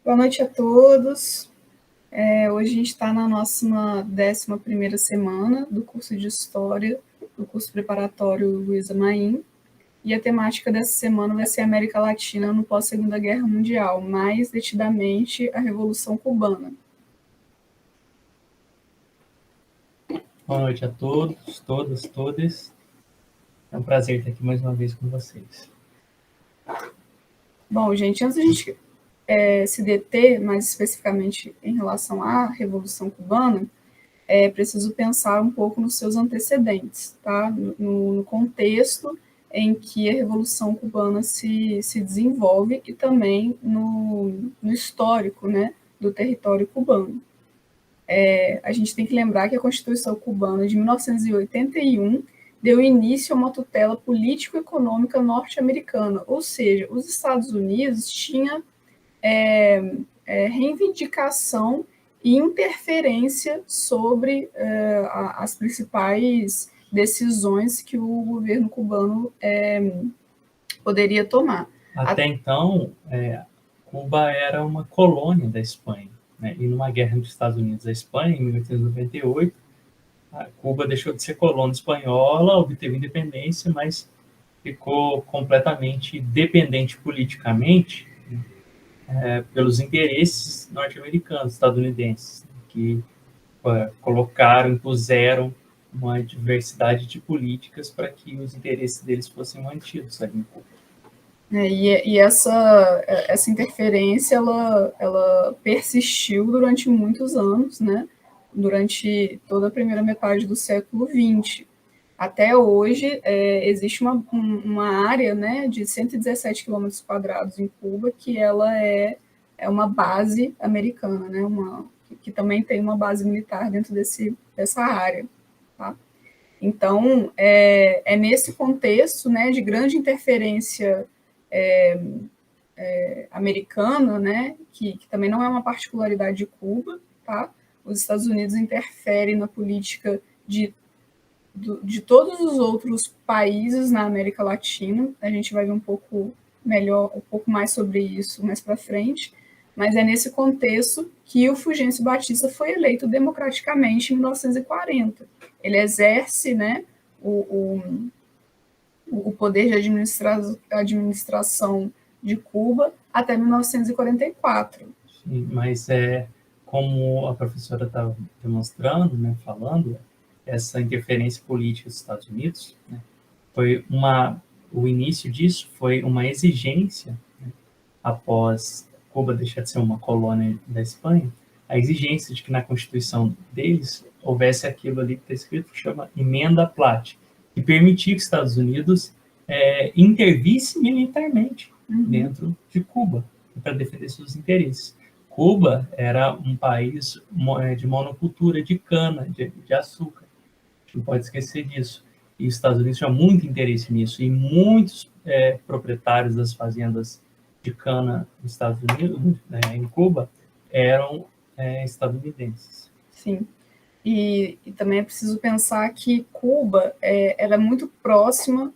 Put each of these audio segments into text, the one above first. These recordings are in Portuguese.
Boa noite a todos. Hoje a gente está na nossa 11ª semana do curso de História, do curso preparatório Luiza Maim, e a temática dessa semana vai ser América Latina no pós-Segunda Guerra Mundial, mais detidamente a Revolução Cubana. Boa noite a todos, todas, todas. É um prazer estar aqui mais uma vez com vocês. Bom, gente, antes da gente se deter mais especificamente em relação à Revolução Cubana, é preciso pensar um pouco nos seus antecedentes, tá? No contexto em que a Revolução Cubana se desenvolve e também no histórico, né, do território cubano. A gente tem que lembrar que a Constituição Cubana de 1981 deu início a uma tutela político-econômica norte-americana, ou seja, os Estados Unidos tinham reivindicação e interferência sobre as principais decisões que o governo cubano poderia tomar. Até então, Cuba era uma colônia da Espanha, né? E numa guerra entre os Estados Unidos e a Espanha, em 1898, Cuba deixou de ser colônia espanhola, obteve independência, mas ficou completamente dependente politicamente pelos interesses norte-americanos, estadunidenses, que impuseram uma diversidade de políticas para que os interesses deles fossem mantidos ali em Cuba. E essa interferência ela persistiu durante muitos anos, né? Durante toda a primeira metade do século XX. Até hoje, existe uma área, né, de 117 quilômetros quadrados em Cuba, que ela é uma base americana, né, que também tem uma base militar dentro dessa área. Tá? Então, nesse contexto, né, de grande interferência americana, né, que também não é uma particularidade de Cuba, tá? Os Estados Unidos interferem na política de todos os outros países na América Latina. A gente vai ver um pouco mais sobre isso mais para frente, mas é nesse contexto que o Fulgêncio Batista foi eleito democraticamente em 1940. Ele exerce, né, o poder de administração de Cuba até 1944. Sim, mas como a professora estava demonstrando, né, falando, essa interferência política dos Estados Unidos, né, o início disso foi uma exigência, né, após Cuba deixar de ser uma colônia da Espanha, a exigência de que na Constituição deles houvesse aquilo ali que está escrito, que chama Emenda Platt, que permitia que os Estados Unidos intervisse militarmente dentro de Cuba para defender seus interesses. Cuba era um país de monocultura de cana, de açúcar. Não pode esquecer disso. E os Estados Unidos tinham muito interesse nisso. E muitos proprietários das fazendas de cana nos Estados Unidos, em Cuba, eram estadunidenses. Sim. E também é preciso pensar que Cuba era muito próxima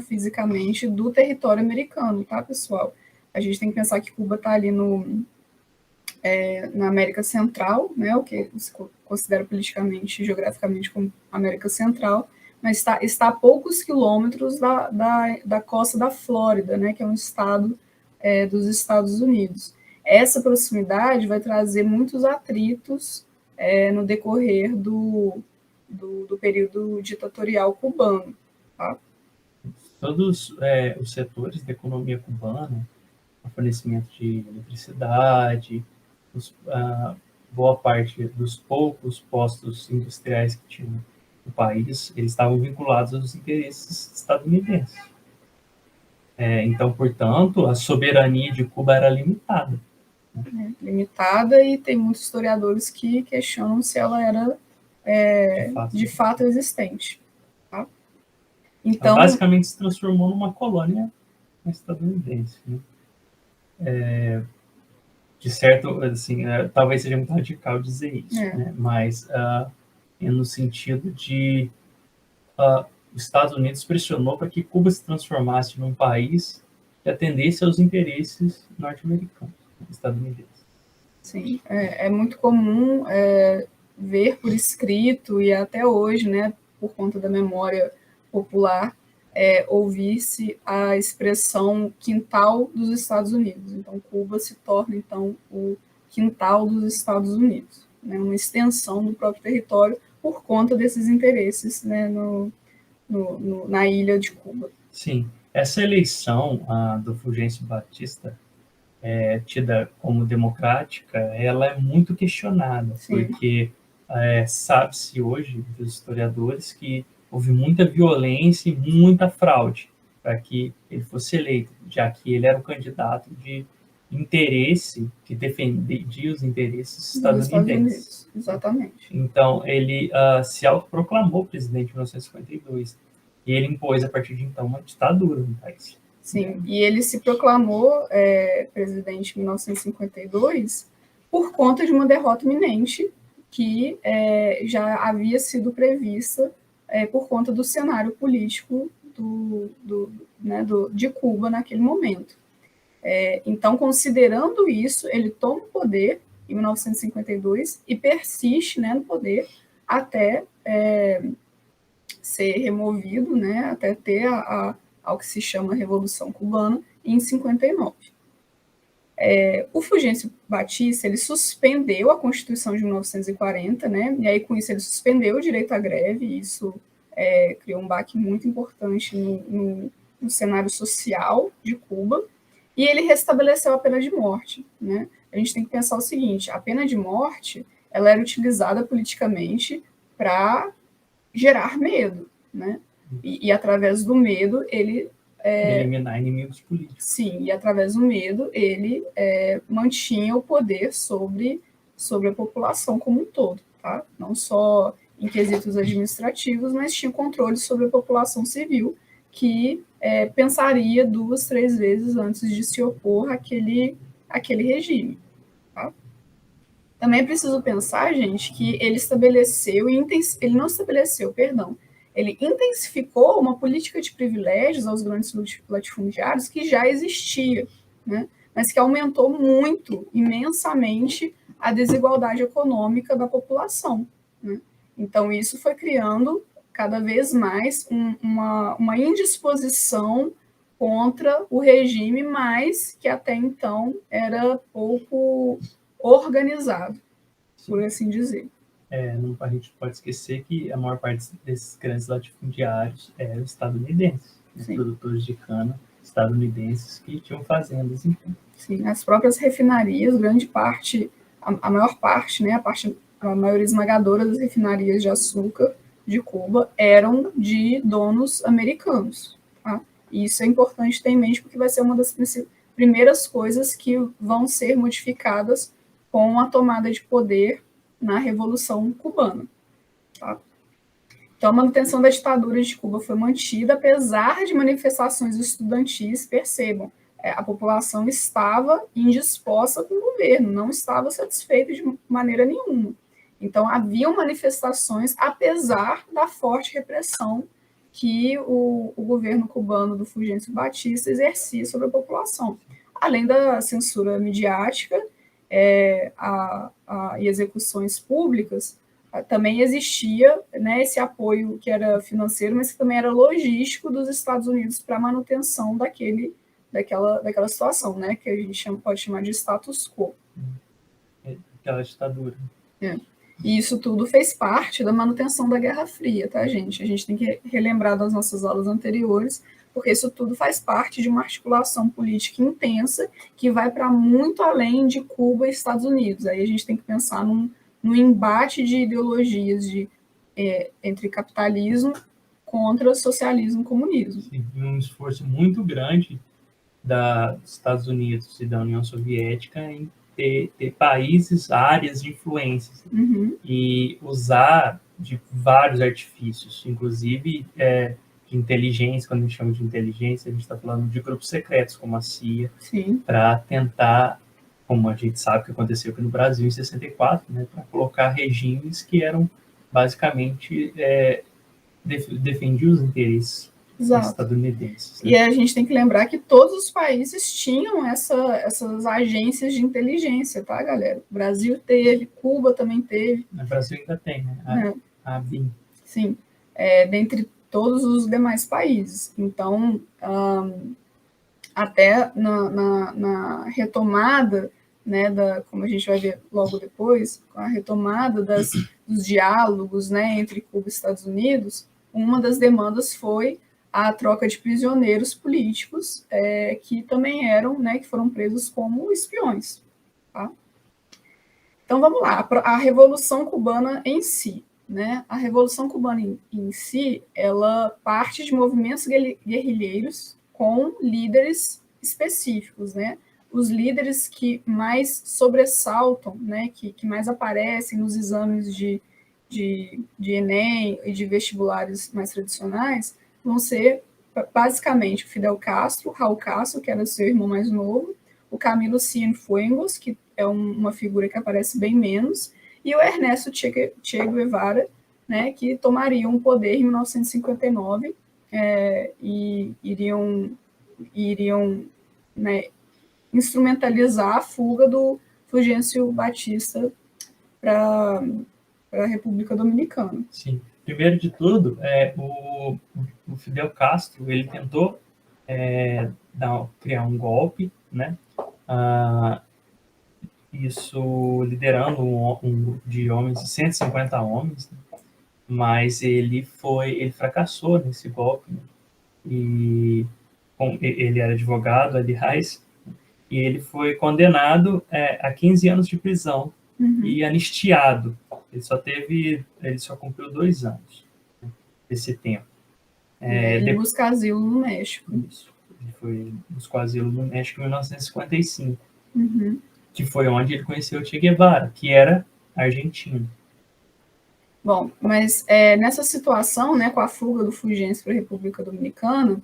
fisicamente do território americano, tá, pessoal? A gente tem que pensar que Cuba está ali na América Central, né, o que se considera politicamente e geograficamente como América Central, mas está a poucos quilômetros da costa da Flórida, né, que é um estado dos Estados Unidos. Essa proximidade vai trazer muitos atritos no decorrer do período ditatorial cubano. Tá? Todos os setores da economia cubana, o fornecimento de eletricidade, boa parte dos poucos postos industriais que tinham no país, eles estavam vinculados aos interesses estadunidenses. Então, portanto, a soberania de Cuba era limitada. Limitada, e tem muitos historiadores que questionam se ela era de fato existente. Tá? Então, ela basicamente se transformou numa colônia estadunidense. Né? De certo, assim, talvez seja muito radical dizer isso, né? Mas no sentido de os Estados Unidos pressionou para que Cuba se transformasse num país que atendesse aos interesses norte-americanos. estadunidense. Sim, é muito comum ver por escrito e até hoje, né, por conta da memória popular, ouvir-se a expressão quintal dos Estados Unidos. Então, Cuba se torna, então, o quintal dos Estados Unidos, né, uma extensão do próprio território por conta desses interesses, né, na ilha de Cuba. Sim, essa eleição do Fulgêncio Batista, tida como democrática, ela é muito questionada, Sim. porque sabe-se hoje, dos historiadores, que houve muita violência e muita fraude para que ele fosse eleito, já que ele era um candidato de interesse que defendia os interesses estadunidenses. Exatamente. Então, ele se autoproclamou presidente em 1952 e ele impôs, a partir de então, uma ditadura no país. Sim, e ele se proclamou presidente em 1952 por conta de uma derrota iminente que já havia sido prevista por conta do cenário político de Cuba naquele momento. Então, considerando isso, ele toma o poder em 1952 e persiste, né, no poder até ser removido, né, até ter ao que se chama Revolução Cubana, em 59. O Fulgêncio Batista, ele suspendeu a Constituição de 1940, né, e aí com isso ele suspendeu o direito à greve, e isso criou um baque muito importante no cenário social de Cuba, e ele restabeleceu a pena de morte, né. A gente tem que pensar o seguinte, a pena de morte, ela era utilizada politicamente para gerar medo, né, e através do medo ele eliminar inimigos políticos. Sim, e através do medo ele mantinha o poder sobre a população como um todo, tá? Não só em quesitos administrativos, mas tinha controle sobre a população civil, que pensaria 2, 3 vezes antes de se opor àquele regime. Tá? Também é preciso pensar, gente, que ele não estabeleceu, perdão, ele intensificou uma política de privilégios aos grandes latifundiários que já existia, né? Mas que aumentou muito, imensamente, a desigualdade econômica da população, né? Então, isso foi criando cada vez mais uma indisposição contra o regime, mas que até então era pouco organizado, por assim dizer. A gente pode esquecer que a maior parte desses grandes latifundiários eram estadunidenses, né? Produtores de cana estadunidenses que tinham fazendas em Cuba. Sim, as próprias refinarias, grande parte, a maior parte, né, a maioria esmagadora das refinarias de açúcar de Cuba eram de donos americanos. Tá? E isso é importante ter em mente, porque vai ser uma das primeiras coisas que vão ser modificadas com a tomada de poder na Revolução Cubana. Tá? Então, a manutenção da ditadura de Cuba foi mantida, apesar de manifestações estudantis, percebam, a população estava indisposta com o governo, não estava satisfeita de maneira nenhuma. Então, haviam manifestações, apesar da forte repressão que o governo cubano do Fulgêncio Batista exercia sobre a população, além da censura midiática e execuções públicas. Também existia, né, esse apoio que era financeiro, mas que também era logístico dos Estados Unidos para a manutenção daquela situação, né, que a gente pode chamar de status quo. Aquela ditadura. E isso tudo fez parte da manutenção da Guerra Fria, tá, gente? A gente tem que relembrar das nossas aulas anteriores, porque isso tudo faz parte de uma articulação política intensa que vai para muito além de Cuba e Estados Unidos. Aí a gente tem que pensar num embate de ideologias entre capitalismo contra socialismo e comunismo. Sim, um esforço muito grande dos Estados Unidos e da União Soviética em ter países, áreas de influência, e usar de vários artifícios, inclusive de inteligência. Quando a gente chama de inteligência, a gente está falando de grupos secretos, como a CIA, para tentar, como a gente sabe que aconteceu aqui no Brasil em 64, né, para colocar regimes que eram basicamente defendiam os interesses estadunidenses. Né? E a gente tem que lembrar que todos os países tinham essas agências de inteligência, tá, galera? O Brasil teve, Cuba também teve. O Brasil ainda tem, né? A ABIN. Sim, dentre todos os demais países. Então, até na retomada, né, como a gente vai ver logo depois, com a retomada dos diálogos, né, entre Cuba e Estados Unidos, uma das demandas foi a troca de prisioneiros políticos que também eram, né, que foram presos como espiões. Tá? Então, vamos lá, a Revolução Cubana em si. Né? A Revolução Cubana em si, ela parte de movimentos guerrilheiros com líderes específicos, né? Os líderes que mais sobressaltam, né? Que mais aparecem nos exames de Enem e de vestibulares mais tradicionais, vão ser basicamente o Fidel Castro, Raul Castro, que era seu irmão mais novo, o Camilo Cienfuegos, que é uma figura que aparece bem menos, e o Ernesto Che Guevara, né, que tomariam o poder em 1959 e iriam né, instrumentalizar a fuga do Fulgêncio Batista para a República Dominicana. Sim. Primeiro de tudo, o Fidel Castro ele tentou criar um golpe, né? Isso liderando um grupo de homens, 150 homens, né? Mas ele fracassou nesse golpe, né? E ele era advogado, aliás, e ele foi condenado a 15 anos de prisão e anistiado. Ele só cumpriu 2 anos desse tempo. Ele buscou asilo no México. Isso. Ele foi buscar asilo no México em 1955. Que foi onde ele conheceu o Che Guevara, que era argentino. Bom, mas nessa situação, né, com a fuga do Fulgêncio para a República Dominicana,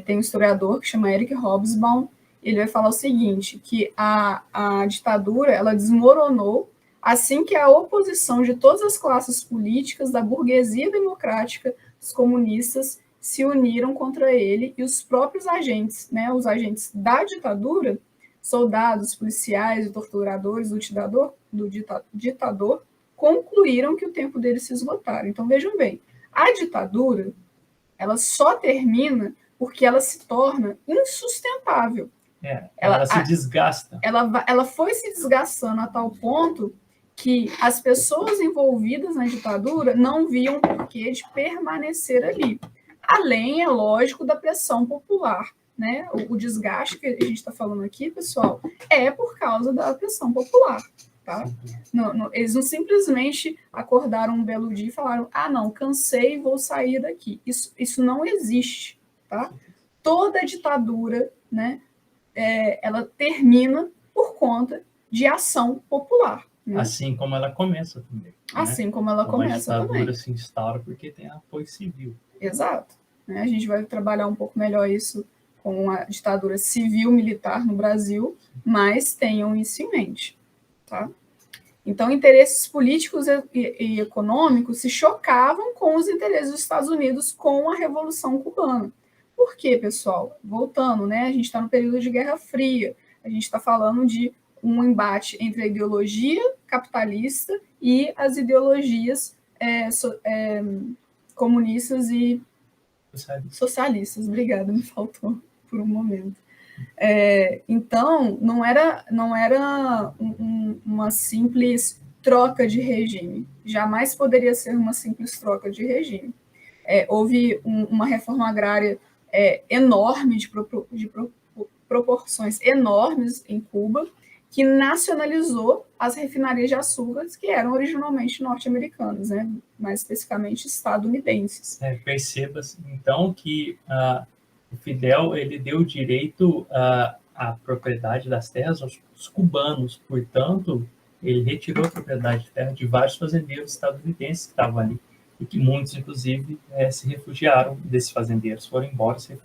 tem um historiador que chama Eric Hobsbawm, ele vai falar o seguinte, que a ditadura ela desmoronou assim que a oposição de todas as classes políticas, da burguesia democrática, dos comunistas, se uniram contra ele e os próprios agentes, né, os agentes da ditadura, soldados, policiais e torturadores do ditador, concluíram que o tempo deles se esgotaram. Então, vejam bem, a ditadura ela só termina porque ela se torna insustentável. Ela se desgasta. Ela foi se desgastando a tal ponto que as pessoas envolvidas na ditadura não viam porquê de permanecer ali. Além, é lógico, da pressão popular. Né? O desgaste que a gente está falando aqui, pessoal, é por causa da pressão popular. Tá? Eles não simplesmente acordaram um belo dia e falaram, não, cansei, vou sair daqui. Isso não existe. Tá? Toda ditadura, né, ela termina por conta de ação popular. Né? Assim como ela começa também. Assim como ela começa também. A ditadura se instaura porque tem apoio civil. Exato. Né? A gente vai trabalhar um pouco melhor isso com a ditadura civil-militar no Brasil, mas tenham isso em mente. Tá? Então, interesses políticos e econômicos se chocavam com os interesses dos Estados Unidos com a Revolução Cubana. Por quê, pessoal? Voltando, né? A gente está no período de Guerra Fria, a gente está falando de um embate entre a ideologia capitalista e as ideologias comunistas e socialistas. Obrigada, me faltou por um momento. Então, não era uma simples troca de regime. Jamais poderia ser uma simples troca de regime. Houve uma reforma agrária enorme, de proporções enormes em Cuba, que nacionalizou as refinarias de açúcar que eram originalmente norte-americanas, né? Mais especificamente estadunidenses. Perceba-se, então, que o Fidel ele deu direito à propriedade das terras aos cubanos, portanto, ele retirou a propriedade de terra de vários fazendeiros estadunidenses que estavam ali, e que muitos, inclusive, se refugiaram desses fazendeiros, foram embora, se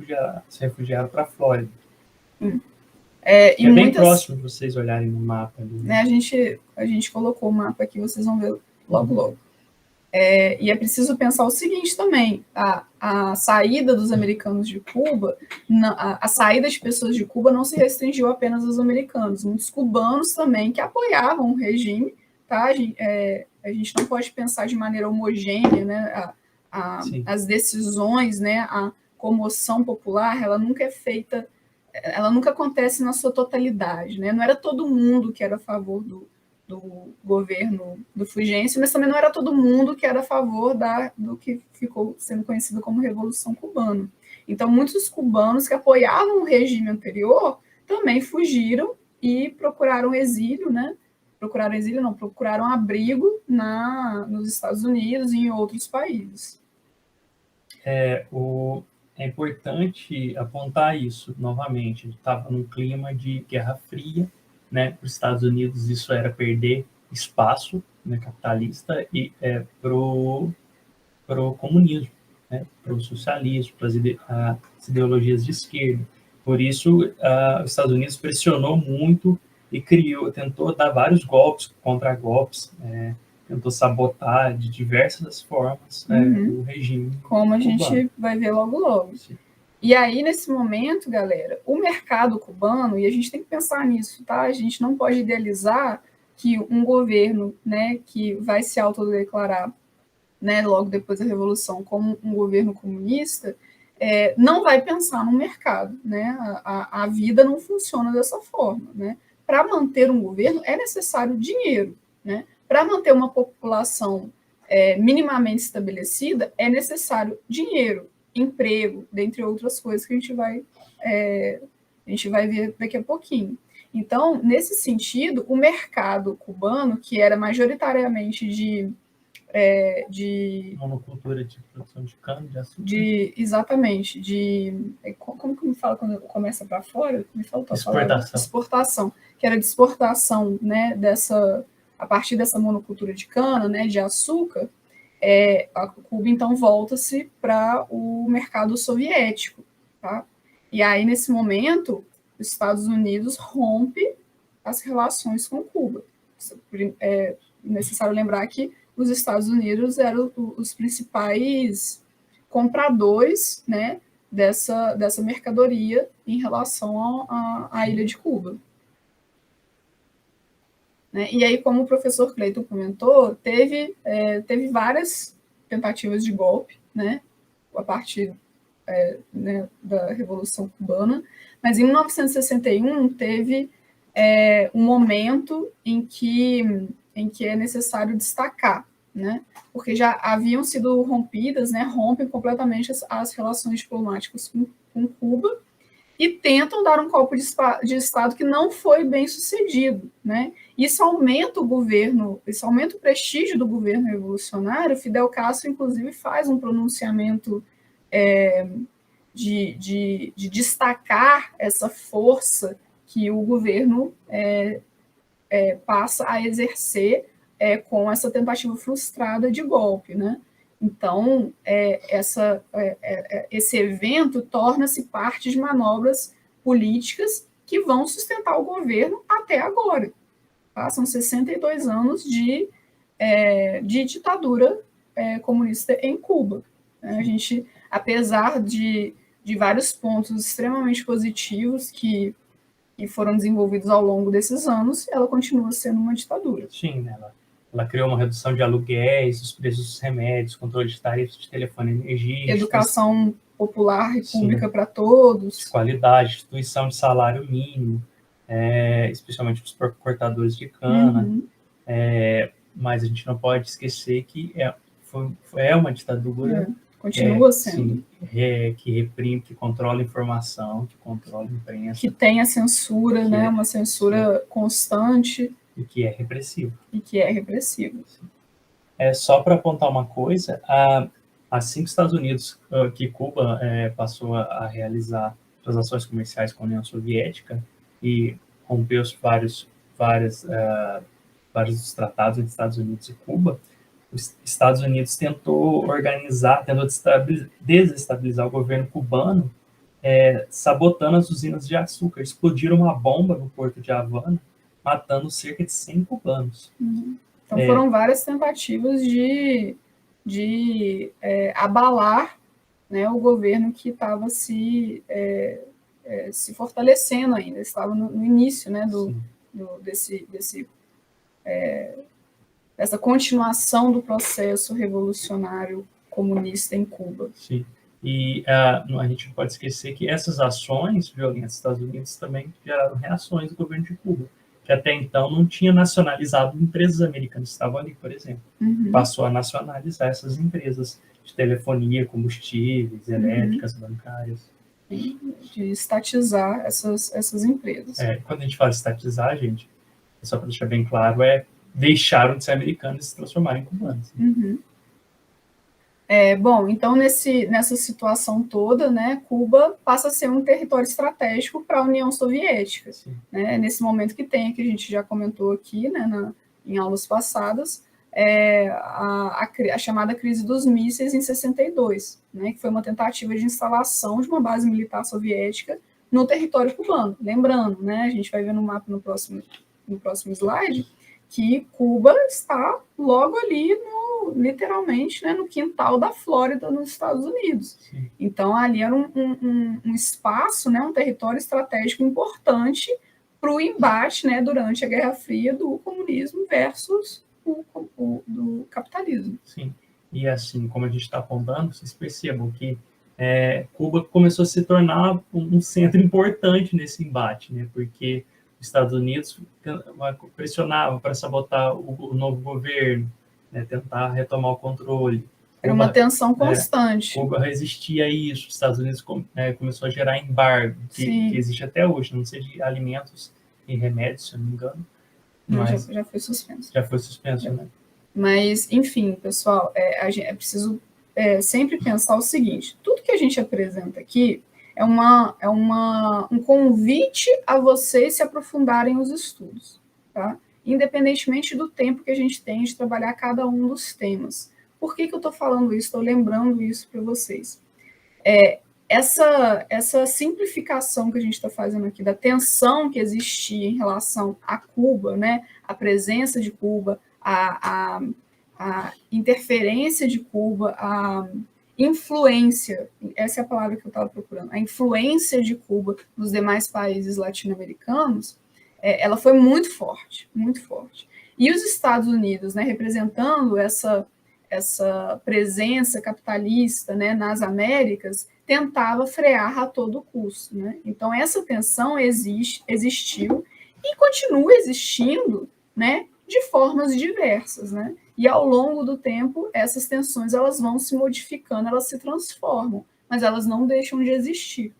refugiaram para a Flórida. Bem próximo de vocês olharem no mapa ali. Né? A gente colocou o mapa aqui, vocês vão ver logo. E é preciso pensar o seguinte também: a saída dos americanos de Cuba, a saída de pessoas de Cuba não se restringiu apenas aos americanos, muitos cubanos também que apoiavam o regime, tá? A gente não pode pensar de maneira homogênea, né? As decisões, né? A comoção popular, ela nunca é feita, ela nunca acontece na sua totalidade, né? Não era todo mundo que era a favor do governo do Fulgêncio, mas também não era todo mundo que era a favor do que ficou sendo conhecido como Revolução Cubana. Então, muitos cubanos que apoiavam o regime anterior também fugiram e procuraram exílio, né? Procuraram abrigo nos Estados Unidos e em outros países. É importante apontar isso novamente. A gente estava num clima de Guerra Fria, né? Para os Estados Unidos isso era perder espaço, né, capitalista e pro comunismo, né, para o socialismo, para as ideologias de esquerda. Por isso, os Estados Unidos pressionou muito e tentou dar vários golpes, contra-golpes, tentou sabotar de diversas formas o regime como a gente vai ver logo logo. Sim. E aí, nesse momento, galera, o mercado cubano, e a gente tem que pensar nisso, tá? A gente não pode idealizar que um governo, né, que vai se autodeclarar, né, logo depois da Revolução, como um governo comunista, não vai pensar no mercado, né? A vida não funciona dessa forma, né? Para manter um governo é necessário dinheiro, né? Para manter uma população minimamente estabelecida é necessário dinheiro, emprego, dentre outras coisas que a gente vai ver daqui a pouquinho. Então, nesse sentido, o mercado cubano, que era majoritariamente de monocultura de produção de cana, de açúcar. Exatamente. Como que me fala quando começa para fora? Me faltou a palavra. Exportação. Que era de exportação, né, a partir dessa monocultura de cana, né, de açúcar, a Cuba, então, volta-se para o mercado soviético. Tá? E aí, nesse momento, os Estados Unidos rompe as relações com Cuba. É necessário lembrar que os Estados Unidos eram os principais compradores, né, dessa mercadoria em relação à ilha de Cuba. Né? E aí, como o professor Cleiton comentou, teve várias tentativas de golpe, né, a partir né, da Revolução Cubana, mas em 1961 teve um momento em que é necessário destacar, né, porque já haviam sido rompidas, né, rompem completamente as relações diplomáticas com Cuba e tentam dar um golpe de Estado que não foi bem sucedido, né? Isso aumenta o governo, isso aumenta o prestígio do governo revolucionário. Fidel Castro, inclusive, faz um pronunciamento de destacar essa força que o governo passa a exercer com essa tentativa frustrada de golpe, né? Então, esse evento torna-se parte de manobras políticas que vão sustentar o governo até agora. Tá? São 62 anos de ditadura comunista em Cuba. A gente, apesar de vários pontos extremamente positivos que foram desenvolvidos ao longo desses anos, ela continua sendo uma ditadura. Sim, ela criou uma redução de aluguéis, os preços dos remédios, controle de tarifas de telefone e energia. Educação popular e pública para todos. De qualidade, instituição de salário mínimo, especialmente para os cortadores de cana. Uhum. Mas a gente não pode esquecer que é uma ditadura. Continua sendo. Sim, que reprime, que controla a informação, que controla a imprensa. Que tem a censura, né? Uma censura constante. E que é repressivo. Só para apontar uma coisa, assim que os Estados Unidos, que Cuba passou a realizar transações comerciais com a União Soviética e rompeu vários dos tratados entre Estados Unidos e Cuba, os Estados Unidos tentou desestabilizar o governo cubano, sabotando as usinas de açúcar. Explodiram uma bomba no porto de Havana, matando cerca de 100 cubanos. Uhum. Então foram várias tentativas de abalar, né, o governo que estava se fortalecendo ainda, estava no início, né, dessa continuação do processo revolucionário comunista em Cuba. Sim. E a gente não pode esquecer que essas ações violentas dos Estados Unidos também geraram reações do governo de Cuba, que até então não tinha nacionalizado empresas americanas que estavam ali, por exemplo. Passou a nacionalizar essas empresas de telefonia, combustíveis, elétricas, bancárias. De estatizar essas empresas. Quando a gente fala estatizar, gente, só para deixar bem claro, deixaram de ser americanos e se transformaram em cubanos. Bom, então nessa situação toda, né, Cuba passa a ser um território estratégico para a União Soviética, né, nesse momento que a gente já comentou aqui, né, em aulas passadas, a chamada crise dos mísseis em 62, né, que foi uma tentativa de instalação de uma base militar soviética no território cubano. Lembrando, né, a gente vai ver no mapa no próximo slide, que Cuba está logo ali, literalmente, né, no quintal da Flórida, nos Estados Unidos. Sim. Então, ali era um espaço, né, um território estratégico importante para o embate, né, durante a Guerra Fria do comunismo versus do capitalismo. Sim, e assim, como a gente está apontando, vocês percebam que Cuba começou a se tornar um centro importante nesse embate, né, porque os Estados Unidos pressionavam para sabotar o novo governo, né, tentar retomar o controle. Era uma tensão constante. Cuba resistia a isso. Os Estados Unidos começou a gerar embargo, que existe até hoje, não sei de alimentos e remédios, se eu não me engano. Mas já foi suspenso. Já foi suspenso, né? Mas, enfim, pessoal, é preciso sempre pensar o seguinte: tudo que a gente apresenta aqui é um convite a vocês se aprofundarem nos estudos, tá? Independentemente do tempo que a gente tem de trabalhar cada um dos temas. Por que eu estou falando isso? Estou lembrando isso para vocês. Essa simplificação que a gente está fazendo aqui, da tensão que existia em relação a Cuba, né? A presença de Cuba, a interferência de Cuba, a influência, essa é a palavra que eu estava procurando, a influência de Cuba nos demais países latino-americanos, ela foi muito forte, muito forte. E os Estados Unidos, né, representando essa presença capitalista, né, nas Américas, tentava frear a todo custo, né? Então, essa tensão existiu e continua existindo, né, de formas diversas, né? E ao longo do tempo, essas tensões elas vão se modificando, elas se transformam, mas elas não deixam de existir,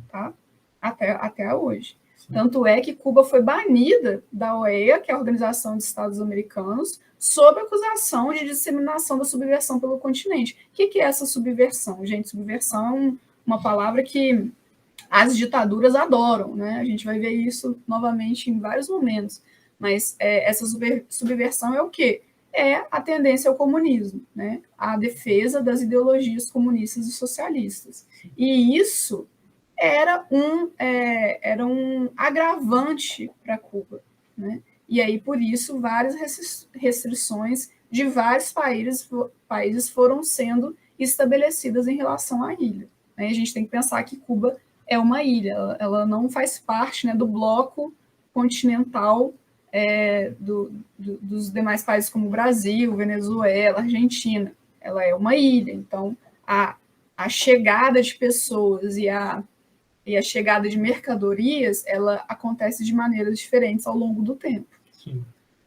tá? Até hoje. Sim. Tanto é que Cuba foi banida da OEA, que é a Organização dos Estados Americanos, sob acusação de disseminação da subversão pelo continente. O que é essa subversão? Gente, subversão é uma palavra que as ditaduras adoram, né? A gente vai ver isso novamente em vários momentos. Mas essa subversão é o quê? É a tendência ao comunismo, né? A defesa das ideologias comunistas e socialistas. E isso era um agravante para Cuba, né? E aí, por isso, várias restrições de vários países foram sendo estabelecidas em relação à ilha, né? A gente tem que pensar que Cuba é uma ilha, ela não faz parte, né, do bloco continental dos demais países como Brasil, Venezuela, Argentina. Ela é uma ilha, então a chegada de pessoas e a chegada de mercadorias, ela acontece de maneiras diferentes ao longo do tempo. Sim.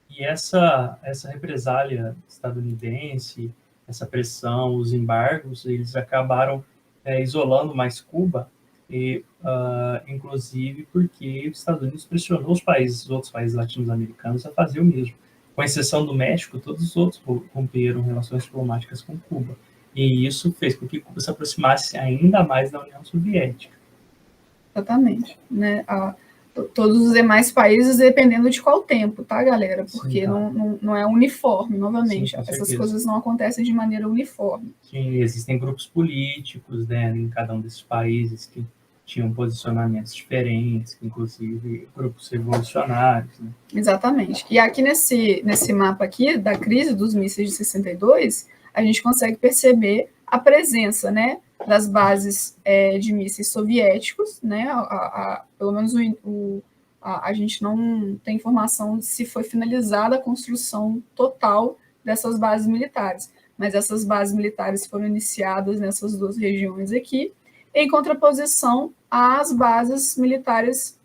E essa represália estadunidense, essa pressão, os embargos, eles acabaram isolando mais Cuba, e inclusive porque os Estados Unidos pressionou os outros países latino-americanos a fazer o mesmo. Com exceção do México, todos os outros romperam relações diplomáticas com Cuba. E isso fez com que Cuba se aproximasse ainda mais da União Soviética. Exatamente, né? Todos os demais países, dependendo de qual tempo, tá, galera? Porque sim, tá. Não é uniforme, novamente. Sim, essas coisas não acontecem de maneira uniforme. Sim, existem grupos políticos, né, em cada um desses países que tinham posicionamentos diferentes, inclusive grupos revolucionários, né? Exatamente. E aqui nesse mapa aqui, da crise dos mísseis de 62, a gente consegue perceber a presença, né, das bases de mísseis soviéticos, né, pelo menos a gente não tem informação de se foi finalizada a construção total dessas bases militares, mas essas bases militares foram iniciadas nessas duas regiões aqui, em contraposição às bases militares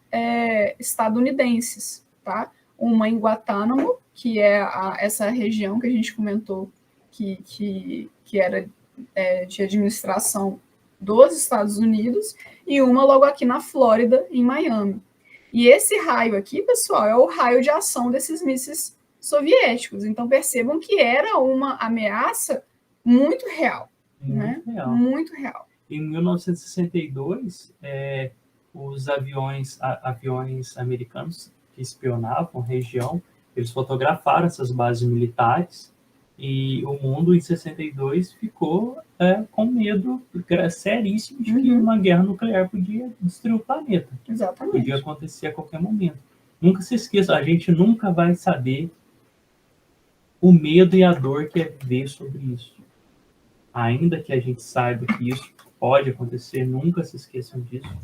estadunidenses, tá? Uma em Guantánamo, que é essa região que a gente comentou que era de administração dos Estados Unidos, e uma logo aqui na Flórida, em Miami. E esse raio aqui, pessoal, é o raio de ação desses mísseis soviéticos. Então, percebam que era uma ameaça muito real. Muito real. Em 1962, os aviões americanos que espionavam a região, eles fotografaram essas bases militares, e o mundo, em 62, ficou com medo seríssimo de que uma guerra nuclear podia destruir o planeta. Exatamente. Podia acontecer a qualquer momento. Nunca se esqueça, a gente nunca vai saber o medo e a dor que é viver sobre isso. Ainda que a gente saiba que isso pode acontecer, nunca se esqueçam disso.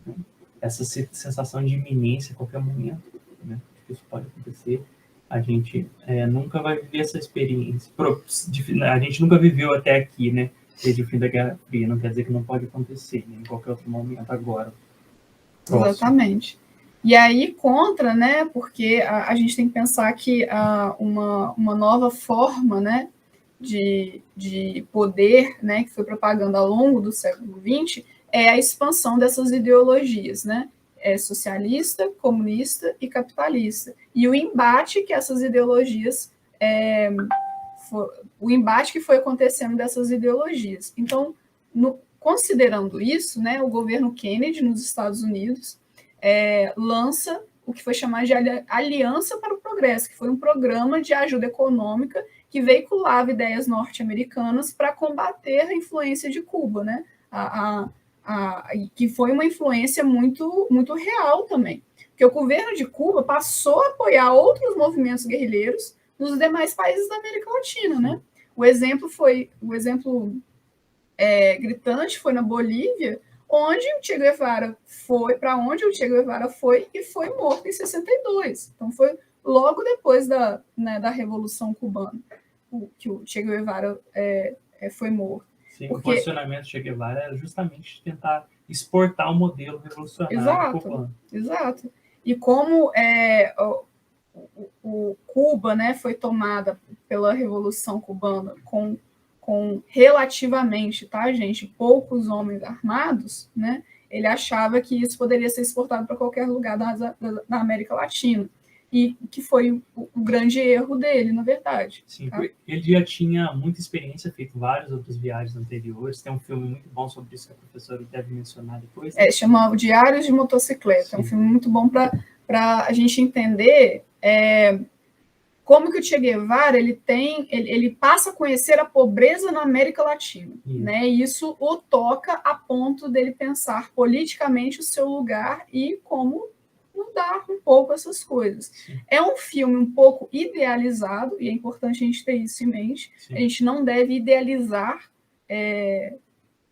Né? Essa sensação de iminência a qualquer momento, né? Que isso pode acontecer. A gente nunca vai viver essa experiência. A gente nunca viveu até aqui, né? Desde o fim da Guerra Fria. Não quer dizer que não pode acontecer, né? Em qualquer outro momento agora. Próximo. Exatamente. E aí, contra, né? Porque a gente tem que pensar que uma nova forma, né? De poder, né? Que foi propaganda ao longo do século XX, é a expansão dessas ideologias, né? Socialista, comunista e capitalista. E o embate que essas ideologias, o embate que foi acontecendo dessas ideologias. Então, considerando isso, né, o governo Kennedy, nos Estados Unidos, lança o que foi chamado de Aliança para o Progresso, que foi um programa de ajuda econômica que veiculava ideias norte-americanas para combater a influência de Cuba, né? Que foi uma influência muito, muito real também. Porque o governo de Cuba passou a apoiar outros movimentos guerrilheiros nos demais países da América Latina, né? O exemplo gritante foi na Bolívia, onde o Che Guevara foi e foi morto em 62. Então, foi logo depois da Revolução Cubana que o Che Guevara foi morto. Sim, porque o posicionamento do Che Guevara era justamente tentar exportar o modelo revolucionário cubano. Exato. E como o Cuba, né, foi tomada pela Revolução Cubana com relativamente, tá, gente, poucos homens armados, né, ele achava que isso poderia ser exportado para qualquer lugar da América Latina. E que foi o grande erro dele, na verdade. Sim, tá? Ele já tinha muita experiência, feito várias outras viagens anteriores. Tem um filme muito bom sobre isso que a professora deve mencionar depois. Chama O Diários de Motocicleta. Sim. É um filme muito bom para a gente entender como que o Che Guevara ele passa a conhecer a pobreza na América Latina. Né? E isso o toca a ponto dele pensar politicamente o seu lugar e como mudar um pouco essas coisas. Sim. É um filme um pouco idealizado, e é importante a gente ter isso em mente. Sim. A gente não deve idealizar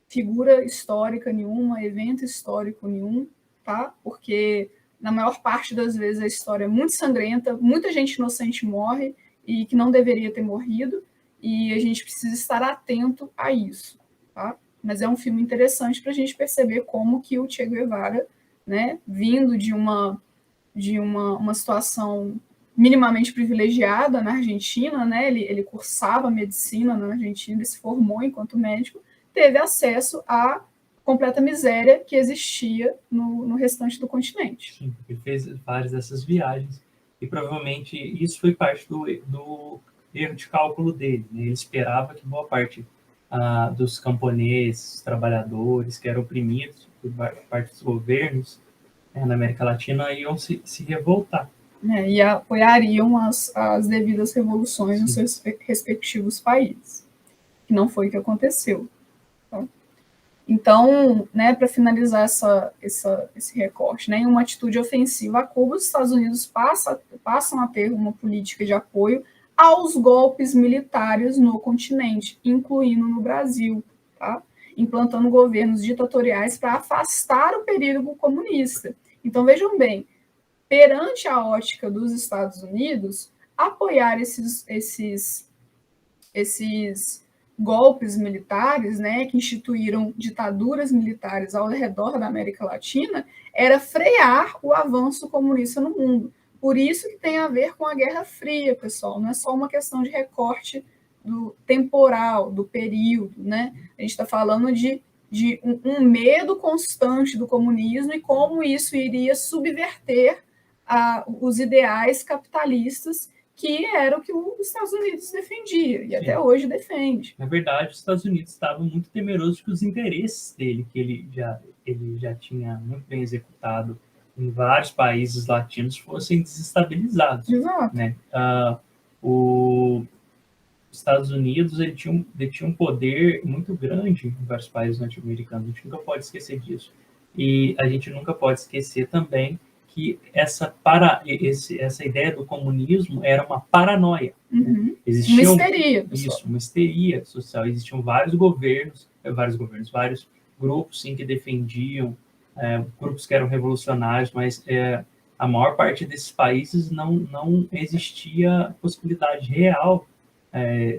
figura histórica nenhuma, evento histórico nenhum, tá? Porque, na maior parte das vezes, a história é muito sangrenta, muita gente inocente morre, e que não deveria ter morrido, e a gente precisa estar atento a isso, tá? Mas é um filme interessante para a gente perceber como que o Che Guevara, né, vindo de uma situação minimamente privilegiada na Argentina, né, ele cursava medicina na Argentina, ele se formou enquanto médico, teve acesso à completa miséria que existia no restante do continente. Sim, ele fez várias dessas viagens, e provavelmente isso foi parte do erro de cálculo dele, né? Ele esperava que boa parte dos camponeses, trabalhadores que eram oprimidos por parte dos governos na América Latina iam se revoltar. E apoiariam as devidas revoluções nos seus respectivos países, que não foi o que aconteceu. Tá? Então, né, para finalizar esse recorte, né, em uma atitude ofensiva a Cuba, os Estados Unidos passam a ter uma política de apoio aos golpes militares no continente, incluindo no Brasil, tá? Implantando governos ditatoriais para afastar o perigo comunista. Então, vejam bem, perante a ótica dos Estados Unidos, apoiar esses golpes militares, né, que instituíram ditaduras militares ao redor da América Latina, era frear o avanço comunista no mundo. Por isso que tem a ver com a Guerra Fria, pessoal, não é só uma questão de recorte do temporal, do período, né? A gente está falando de um medo constante do comunismo e como isso iria subverter os ideais capitalistas, que era o que os Estados Unidos defendia, e Sim. até hoje defende. Na verdade, os Estados Unidos estavam muito temerosos que os interesses dele, que ele já tinha muito bem executado em vários países latinos, fossem desestabilizados. Exato. Né? Os Estados Unidos ele tinha um poder muito grande em vários países norte-americanos, a gente nunca pode esquecer disso. E a gente nunca pode esquecer também que essa ideia do comunismo era uma paranoia. Uhum. Né? Existia uma histeria. Uma histeria social. Existiam vários grupos sim, que defendiam, grupos que eram revolucionários, mas a maior parte desses países não existia possibilidade real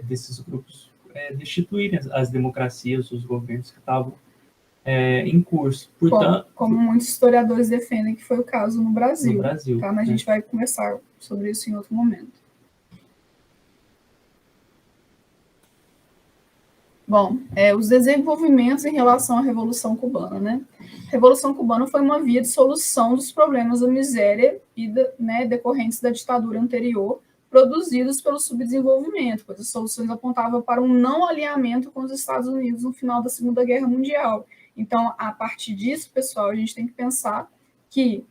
desses grupos destituírem as democracias, os governos que estavam em curso. Portanto, como muitos historiadores defendem que foi o caso no Brasil. Tá? Mas a gente vai conversar sobre isso em outro momento. Bom, os desenvolvimentos em relação à Revolução Cubana, né? A Revolução Cubana foi uma via de solução dos problemas da miséria e decorrentes da ditadura anterior, produzidos pelo subdesenvolvimento, pois as soluções apontavam para um não alinhamento com os Estados Unidos no final da Segunda Guerra Mundial. Então, a partir disso, pessoal, a gente tem que pensar que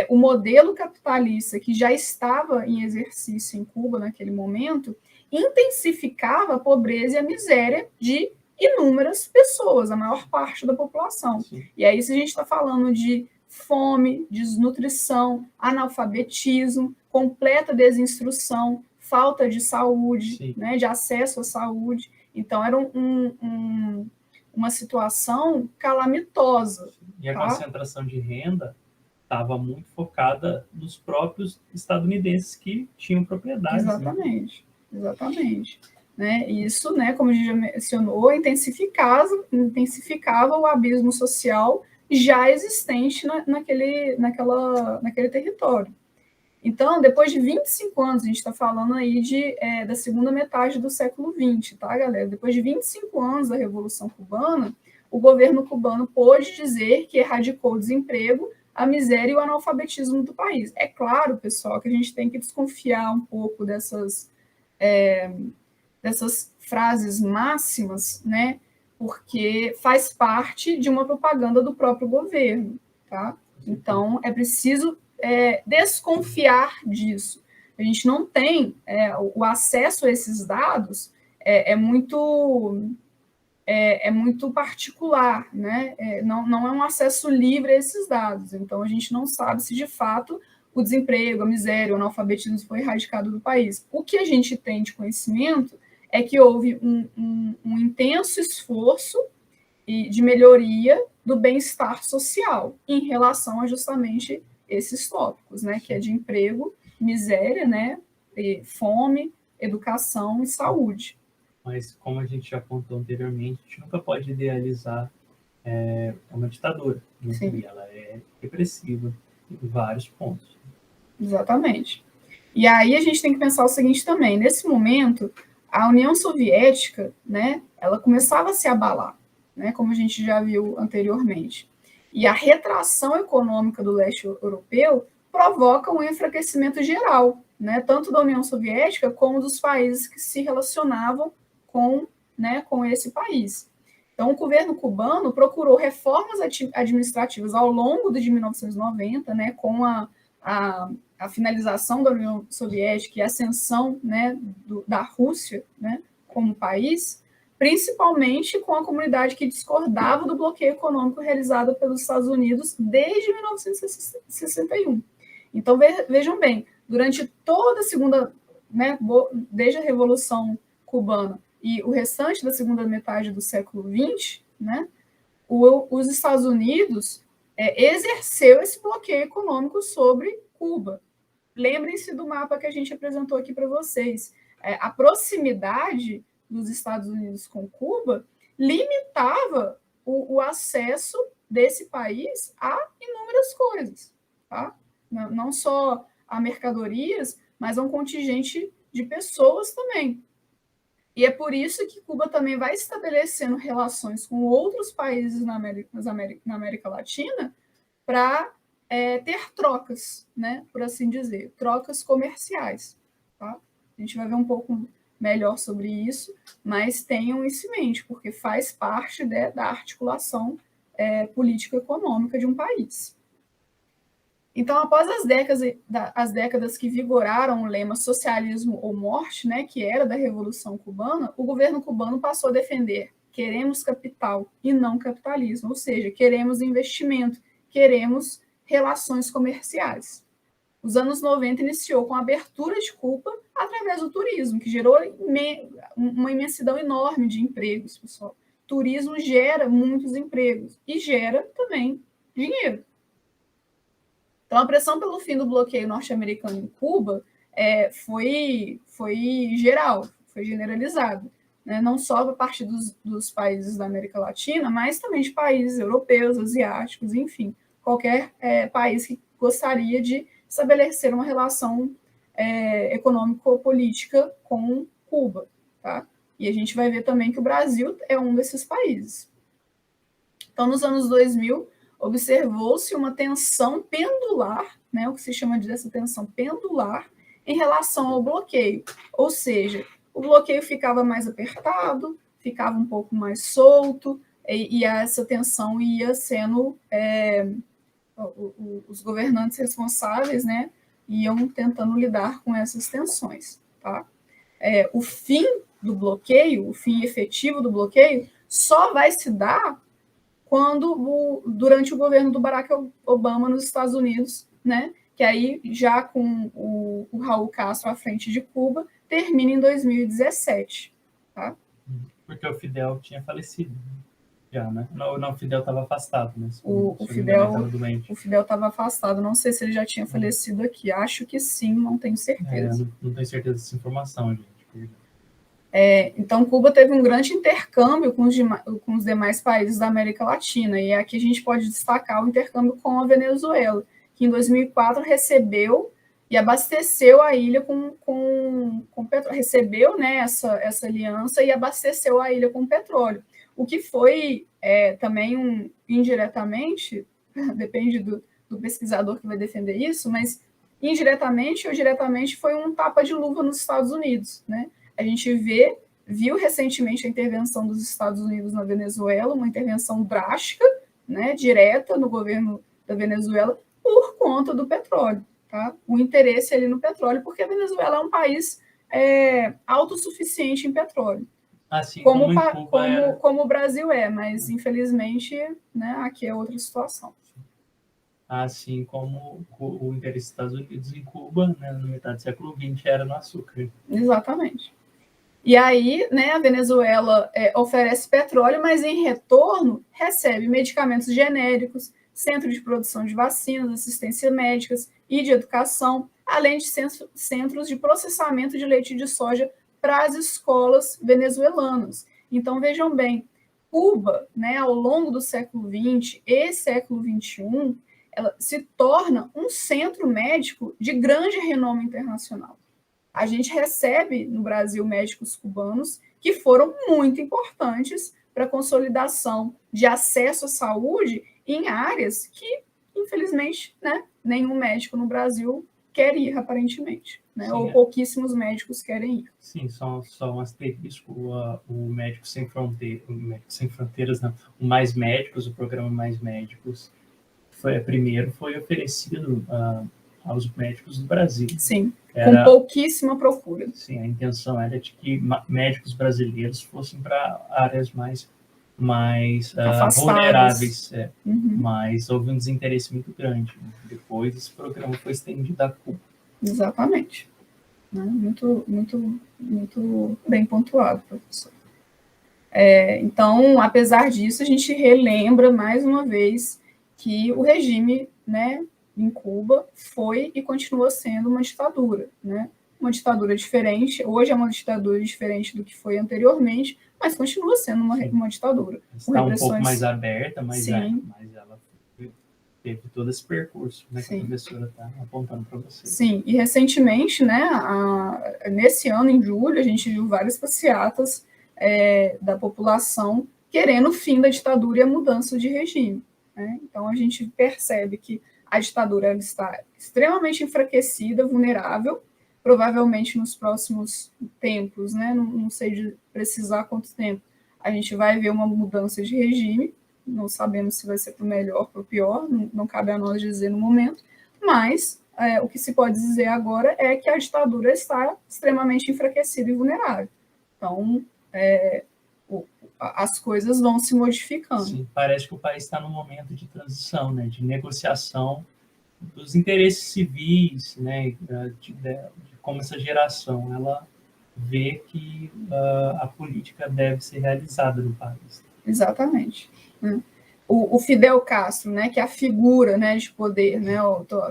o modelo capitalista que já estava em exercício em Cuba naquele momento intensificava a pobreza e a miséria de inúmeras pessoas, a maior parte da população. Sim. E aí, se a gente está falando de fome, desnutrição, analfabetismo, completa desinstrução, falta de saúde, né, de acesso à saúde. Então, era uma situação calamitosa. E a concentração de renda estava muito focada nos próprios estadunidenses que tinham propriedades. Exatamente, né? Exatamente. Né? Isso, né, como a gente já mencionou, intensificava o abismo social já existente naquele território. Então, depois de 25 anos, a gente está falando aí da segunda metade do século XX, tá, galera? Depois de 25 anos da Revolução Cubana, o governo cubano pôde dizer que erradicou o desemprego, a miséria e o analfabetismo do país. É claro, pessoal, que a gente tem que desconfiar um pouco dessas frases máximas, né? Porque faz parte de uma propaganda do próprio governo, tá? Então, é preciso desconfiar disso. A gente não tem o acesso a esses dados é muito particular, né? Não é um acesso livre a esses dados. Então, a gente não sabe se, de fato, o desemprego, a miséria, o analfabetismo foi erradicado do país. O que a gente tem de conhecimento é que houve um intenso esforço de melhoria do bem-estar social em relação a justamente esses tópicos, né, que é de emprego, miséria, né, fome, educação e saúde. Mas, como a gente já apontou anteriormente, a gente nunca pode idealizar uma ditadura, né? E ela é repressiva em vários pontos. Exatamente. E aí a gente tem que pensar o seguinte também, nesse momento, a União Soviética, né, ela começava a se abalar, né, como a gente já viu anteriormente. E a retração econômica do leste europeu provoca um enfraquecimento geral, né, tanto da União Soviética como dos países que se relacionavam com esse país. Então, o governo cubano procurou reformas administrativas ao longo de 1990, né, com a finalização da União Soviética e a ascensão, né, da Rússia, né, como país, principalmente com a comunidade que discordava do bloqueio econômico realizado pelos Estados Unidos desde 1961. Então, vejam bem, durante toda a Segunda né, desde a Revolução Cubana e o restante da segunda metade do século XX, né, os Estados Unidos exerceu esse bloqueio econômico sobre Cuba. Lembrem-se do mapa que a gente apresentou aqui para vocês. A proximidade dos Estados Unidos com Cuba limitava o acesso desse país a inúmeras coisas, tá? Não só a mercadorias, mas a um contingente de pessoas também. E é por isso que Cuba também vai estabelecendo relações com outros países na América Latina para ter trocas, né, por assim dizer, trocas comerciais. Tá? A gente vai ver um pouco melhor sobre isso, mas tenham isso em mente, porque faz parte da articulação político-econômica de um país. Então, após as décadas que vigoraram o lema socialismo ou morte, né, que era da Revolução Cubana, o governo cubano passou a defender: queremos capital e não capitalismo, ou seja, queremos investimento, queremos relações comerciais. Os anos 90 iniciou com a abertura de Cuba através do turismo, que gerou uma imensidão enorme de empregos, pessoal. Turismo gera muitos empregos e gera também dinheiro. Então, a pressão pelo fim do bloqueio norte-americano em Cuba foi geral, foi generalizada, né? Não só a partir dos países da América Latina, mas também de países europeus, asiáticos, enfim, qualquer país que gostaria de estabelecer uma relação econômico-política com Cuba. Tá? E a gente vai ver também que o Brasil é um desses países. Então, nos anos 2000, observou-se uma tensão pendular, né, o que se chama dessa tensão pendular, em relação ao bloqueio. Ou seja, o bloqueio ficava mais apertado, ficava um pouco mais solto, e essa tensão ia sendo... os governantes responsáveis, né, iam tentando lidar com essas tensões. Tá? O fim do bloqueio, o fim efetivo do bloqueio, só vai se dar durante o governo do Barack Obama nos Estados Unidos, né, que aí já com o Raul Castro à frente de Cuba, termina em 2017. Tá? Porque o Fidel tinha falecido. Já, né? Não, o Fidel estava afastado. Né? O Fidel estava afastado. Não sei se ele já tinha falecido aqui. Acho que sim, não tenho certeza. Não tenho certeza dessa informação, gente. Então, Cuba teve um grande intercâmbio com os demais países da América Latina, e aqui a gente pode destacar o intercâmbio com a Venezuela, que em 2004 recebeu e abasteceu a ilha com petróleo, recebeu, né, essa aliança e abasteceu a ilha com petróleo, o que foi também indiretamente, depende do pesquisador que vai defender isso, mas indiretamente ou diretamente foi um tapa de luva nos Estados Unidos, né? A gente viu recentemente a intervenção dos Estados Unidos na Venezuela, uma intervenção drástica, né, direta no governo da Venezuela, por conta do petróleo. Tá? O interesse ali no petróleo, porque a Venezuela é um país autossuficiente em petróleo. Assim como o Brasil mas infelizmente, né, aqui é outra situação. Assim como o interesse dos Estados Unidos em Cuba, né, na metade do século XX, era no açúcar. Exatamente. E aí, né, a Venezuela oferece petróleo, mas em retorno recebe medicamentos genéricos, centro de produção de vacinas, assistência médicas e de educação, além de centros de processamento de leite de soja para as escolas venezuelanas. Então, vejam bem, Cuba, né, ao longo do século XX e século XXI, ela se torna um centro médico de grande renome internacional. A gente recebe no Brasil médicos cubanos que foram muito importantes para a consolidação de acesso à saúde em áreas que, infelizmente, né, nenhum médico no Brasil quer ir, aparentemente. Né? Ou pouquíssimos médicos querem ir. Sim, só um asterisco. O Médicos Sem Fronteiras, não, o Mais Médicos, o programa Mais Médicos, primeiro foi oferecido aos médicos do Brasil. Sim, com pouquíssima procura. Sim, a intenção era de que médicos brasileiros fossem para áreas mais vulneráveis, mas houve um desinteresse muito grande. Depois, esse programa foi estendido a Cuba. Exatamente. né? Muito bem pontuado, professor. Então, apesar disso, a gente relembra mais uma vez que o regime, né, em Cuba foi e continua sendo uma ditadura, né? Uma ditadura diferente, hoje é uma ditadura diferente do que foi anteriormente, mas continua sendo uma ditadura. Está um pouco mais aberta, mas ela teve todo esse percurso, né, que a professora está apontando para vocês. Sim, e recentemente, né, nesse ano, em julho, a gente viu várias passeatas da população querendo o fim da ditadura e a mudança de regime, né? Então, a gente percebe que a ditadura ela está extremamente enfraquecida, vulnerável, provavelmente nos próximos tempos, né, não sei de precisar quanto tempo, a gente vai ver uma mudança de regime, não sabemos se vai ser para o melhor ou para o pior, não cabe a nós dizer no momento, mas o que se pode dizer agora é que a ditadura está extremamente enfraquecida e vulnerável. Então, as coisas vão se modificando. Sim, parece que o país está num momento de transição, né, de negociação dos interesses civis, né, de como essa geração ela vê que a política deve ser realizada no país. Exatamente. O Fidel Castro, né, que é a figura, né, de poder, né,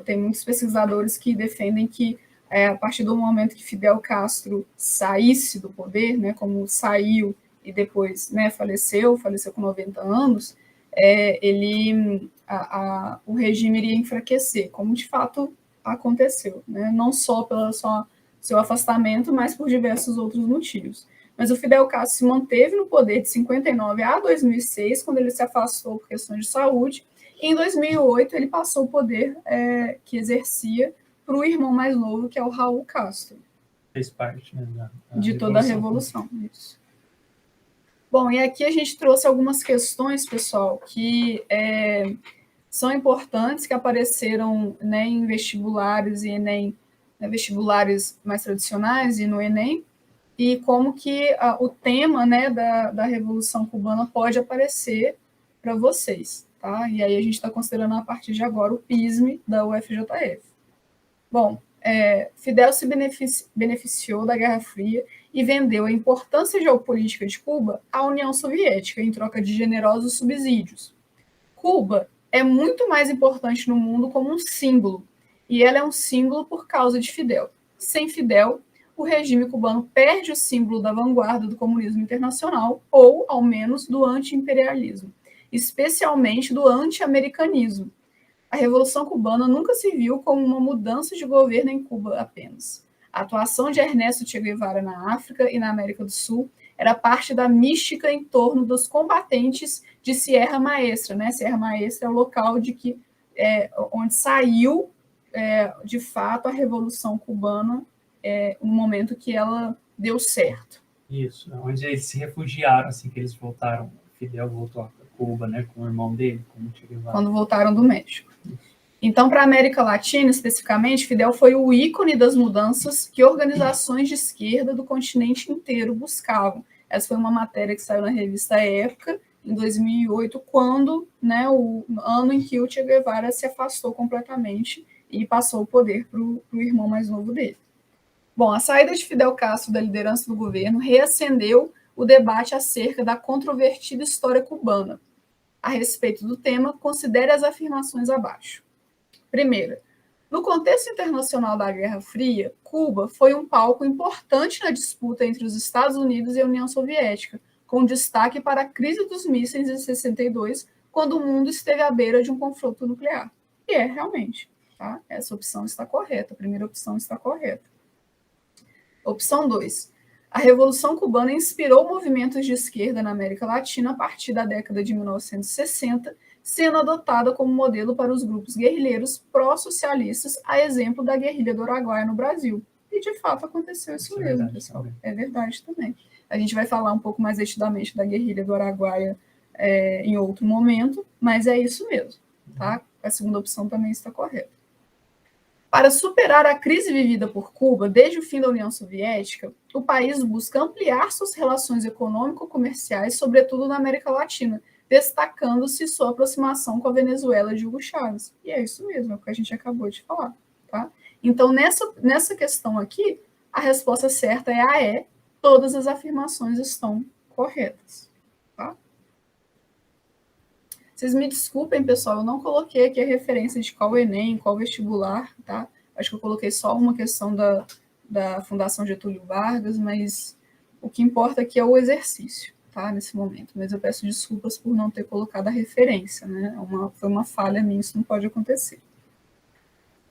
tem muitos pesquisadores que defendem que a partir do momento que Fidel Castro saísse do poder, né, como saiu e depois, né, faleceu com 90 anos, o regime iria enfraquecer, como de fato aconteceu, né, não só pelo seu afastamento, mas por diversos outros motivos. Mas o Fidel Castro se manteve no poder de 59 a 2006, quando ele se afastou por questões de saúde, e em 2008 ele passou o poder que exercia para o irmão mais novo, que é o Raul Castro. Fez parte, né, de toda a Revolução. Isso. Bom, e aqui a gente trouxe algumas questões, pessoal, que são importantes, que apareceram, né, em vestibulares e Enem, né, vestibulares mais tradicionais e no Enem, e como que o tema, né, da Revolução Cubana pode aparecer para vocês, tá? E aí a gente está considerando a partir de agora o PISM da UFJF. Bom, Fidel se beneficiou da Guerra Fria e vendeu a importância geopolítica de Cuba à União Soviética em troca de generosos subsídios. Cuba é muito mais importante no mundo como um símbolo, e ela é um símbolo por causa de Fidel. Sem Fidel, o regime cubano perde o símbolo da vanguarda do comunismo internacional, ou, ao menos, do anti-imperialismo, especialmente do anti-americanismo. A Revolução Cubana nunca se viu como uma mudança de governo em Cuba apenas. A atuação de Ernesto Che Guevara na África e na América do Sul era parte da mística em torno dos combatentes de Sierra Maestra, né? Sierra Maestra é o local onde saiu, de fato, a Revolução Cubana, no momento que ela deu certo. Isso, onde eles se refugiaram, assim que eles voltaram. Fidel voltou a Cuba, né, com o irmão dele, como Che Guevara. Quando voltaram do México. Então, para a América Latina, especificamente, Fidel foi o ícone das mudanças que organizações de esquerda do continente inteiro buscavam. Essa foi uma matéria que saiu na revista Época, em 2008, quando, né, o ano em que o Che Guevara se afastou completamente e passou o poder para o irmão mais novo dele. Bom, a saída de Fidel Castro da liderança do governo reacendeu o debate acerca da controvertida história cubana. A respeito do tema, considere as afirmações abaixo. Primeira, no contexto internacional da Guerra Fria, Cuba foi um palco importante na disputa entre os Estados Unidos e a União Soviética, com destaque para a crise dos mísseis em 62, quando o mundo esteve à beira de um confronto nuclear. E realmente, tá? Essa opção está correta, a primeira opção está correta. Opção 2. A Revolução Cubana inspirou movimentos de esquerda na América Latina a partir da década de 1960, sendo adotada como modelo para os grupos guerrilheiros pró-socialistas, a exemplo da guerrilha do Araguaia no Brasil. E, de fato, aconteceu isso mesmo, pessoal. Também. É verdade também. A gente vai falar um pouco mais detidamente da guerrilha do Araguaia em outro momento, mas é isso mesmo, tá? A segunda opção também está correta. Para superar a crise vivida por Cuba desde o fim da União Soviética, o país busca ampliar suas relações econômico-comerciais, sobretudo na América Latina, destacando-se sua aproximação com a Venezuela de Hugo Chávez. E é isso mesmo, é o que a gente acabou de falar. Tá? Então, nessa questão aqui, A resposta certa é a E. Todas as afirmações estão corretas. Tá? Vocês me desculpem, pessoal, eu não coloquei aqui a referência de qual Enem, qual vestibular, tá? Acho que eu coloquei só uma questão da Fundação Getúlio Vargas, mas o que importa aqui é o exercício, tá? Nesse momento. Mas eu peço desculpas por não ter colocado a referência, né? Foi uma falha minha, isso não pode acontecer.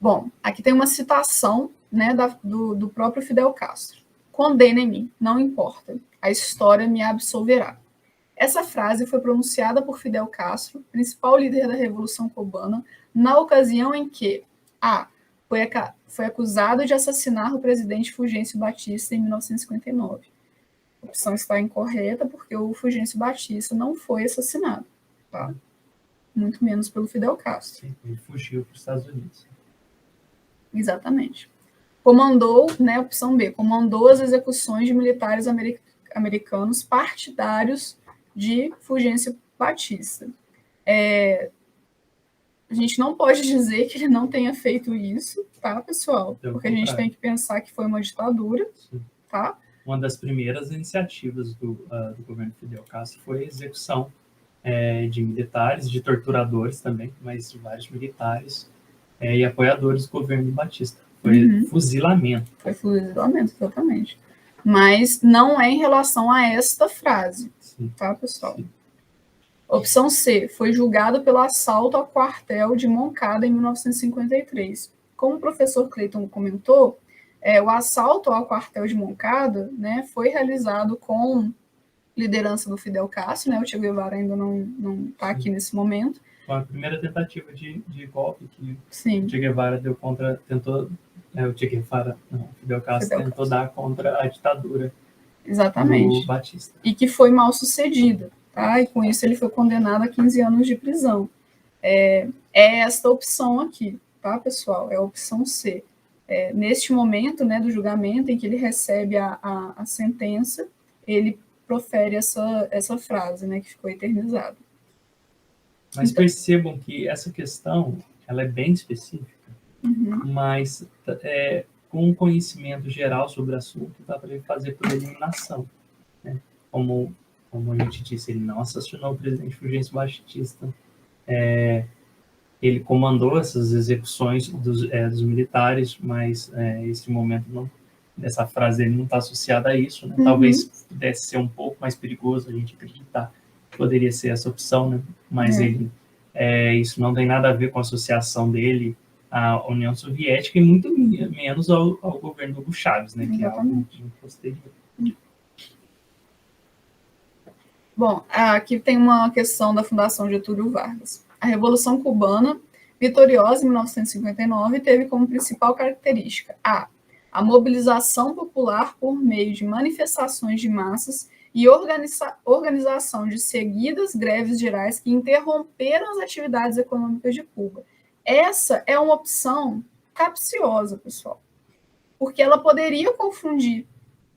Bom, aqui tem uma citação, né, do próprio Fidel Castro. Condenem-me, não importa, a história me absolverá. Essa frase foi pronunciada por Fidel Castro, principal líder da Revolução Cubana, na ocasião em que A. Foi acusado de assassinar o presidente Fulgêncio Batista em 1959. A opção está incorreta porque o Fulgêncio Batista não foi assassinado, tá? Muito menos pelo Fidel Castro. Sim, ele fugiu para os Estados Unidos. Exatamente. Comandou, né, opção B, comandou as execuções de militares americanos partidários de Fulgêncio Batista. A gente não pode dizer que ele não tenha feito isso, tá, pessoal? Porque a gente tem que pensar que foi uma ditadura, tá? Uma das primeiras iniciativas do governo Fidel Castro foi a execução de militares, de torturadores também, mas de vários militares e apoiadores do governo Batista. Foi fuzilamento. Foi fuzilamento, exatamente. Mas não é em relação a esta frase, sim, tá, pessoal? Sim. Opção C, foi julgado pelo assalto ao quartel de Moncada em 1953. Como o professor Clayton comentou, o assalto ao quartel de Moncada, né, foi realizado com liderança do Fidel Castro, né, o Che Guevara ainda não está aqui nesse momento. Foi a primeira tentativa de golpe que Sim. o Che Guevara deu contra, Fidel Castro tentou dar contra a ditadura. Exatamente. Do Batista. E que foi mal sucedida, tá? E com isso ele foi condenado a 15 anos de prisão. É esta opção aqui, tá, pessoal? É a opção C. Neste momento, né, do julgamento em que ele recebe a sentença, ele profere essa frase, né, que ficou eternizada. Mas percebam que essa questão, ela é bem específica, mas com um conhecimento geral sobre o assunto, dá para ele fazer por eliminação. Né? Como a gente disse, ele não assassinou o presidente Fulgêncio Batista, ele comandou essas execuções dos militares, mas esse momento não, essa frase dele não está associada a isso. Né? Talvez pudesse ser um pouco mais perigoso a gente acreditar que poderia ser essa opção, né? Mas isso não tem nada a ver com a associação dele à União Soviética e muito menos ao governo do Hugo Chávez, né? Que é algo muito posterior. Bom, aqui tem uma questão da Fundação Getúlio Vargas. A Revolução Cubana, vitoriosa em 1959, teve como principal característica a mobilização popular por meio de manifestações de massas e organização de seguidas greves gerais que interromperam as atividades econômicas de Cuba. Essa é uma opção capciosa, pessoal, porque ela poderia confundir,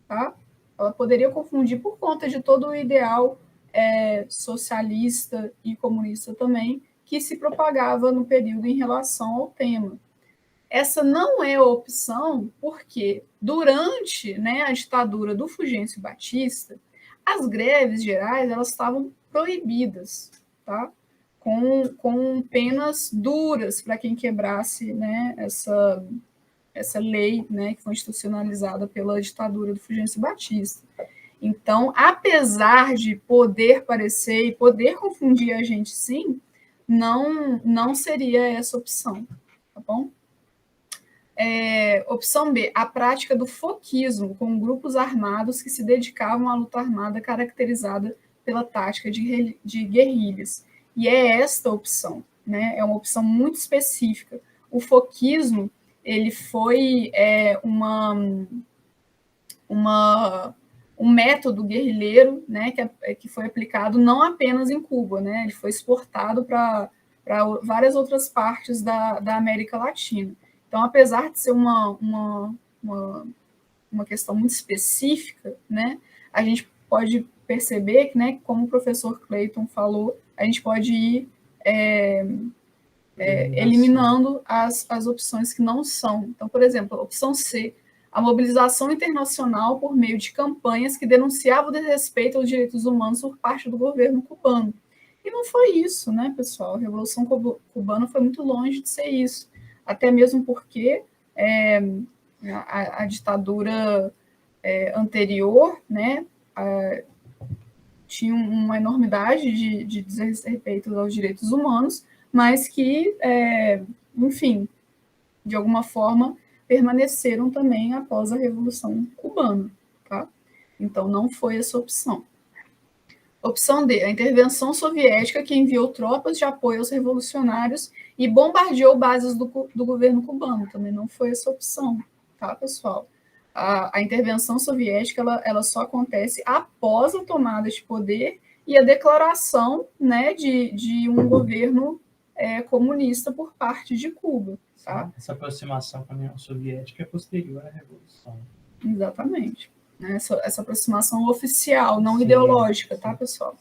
tá? Ela poderia confundir por conta de todo o ideal socialista e comunista também, que se propagava no período em relação ao tema. Essa não é a opção porque, durante, né, a ditadura do Fulgêncio Batista, as greves gerais elas estavam proibidas, tá? Com penas duras para quem quebrasse, né, essa lei, né, que foi institucionalizada pela ditadura do Fulgêncio Batista. Então, apesar de poder parecer e poder confundir a gente, sim, não seria essa opção, tá bom? Opção B, a prática do foquismo com grupos armados que se dedicavam à luta armada caracterizada pela tática de guerrilhas. E é esta opção, né? É uma opção muito específica. O foquismo, ele foi um método guerrilheiro, né, que foi aplicado não apenas em Cuba, né? Ele foi exportado para várias outras partes da América Latina. Então, apesar de ser uma questão muito específica, né, a gente pode perceber que, né, como o professor Clayton falou, a gente pode ir eliminando as opções que não são. Então, por exemplo, a opção C, a mobilização internacional por meio de campanhas que denunciavam o desrespeito aos direitos humanos por parte do governo cubano. E não foi isso, né, pessoal? A Revolução Cubana foi muito longe de ser isso, até mesmo porque a ditadura anterior, né, tinha uma enormidade de desrespeito aos direitos humanos, mas que, enfim, de alguma forma, permaneceram também após a Revolução Cubana, tá? Então, não foi essa opção. Opção D, a intervenção soviética que enviou tropas de apoio aos revolucionários e bombardeou bases do governo cubano. Também não foi essa opção, tá, pessoal? A intervenção soviética ela só acontece após a tomada de poder e a declaração, né, de um governo comunista por parte de Cuba. Tá? Essa aproximação com a União Soviética é posterior à Revolução. Exatamente. Essa aproximação oficial, não ideológica, tá, pessoal?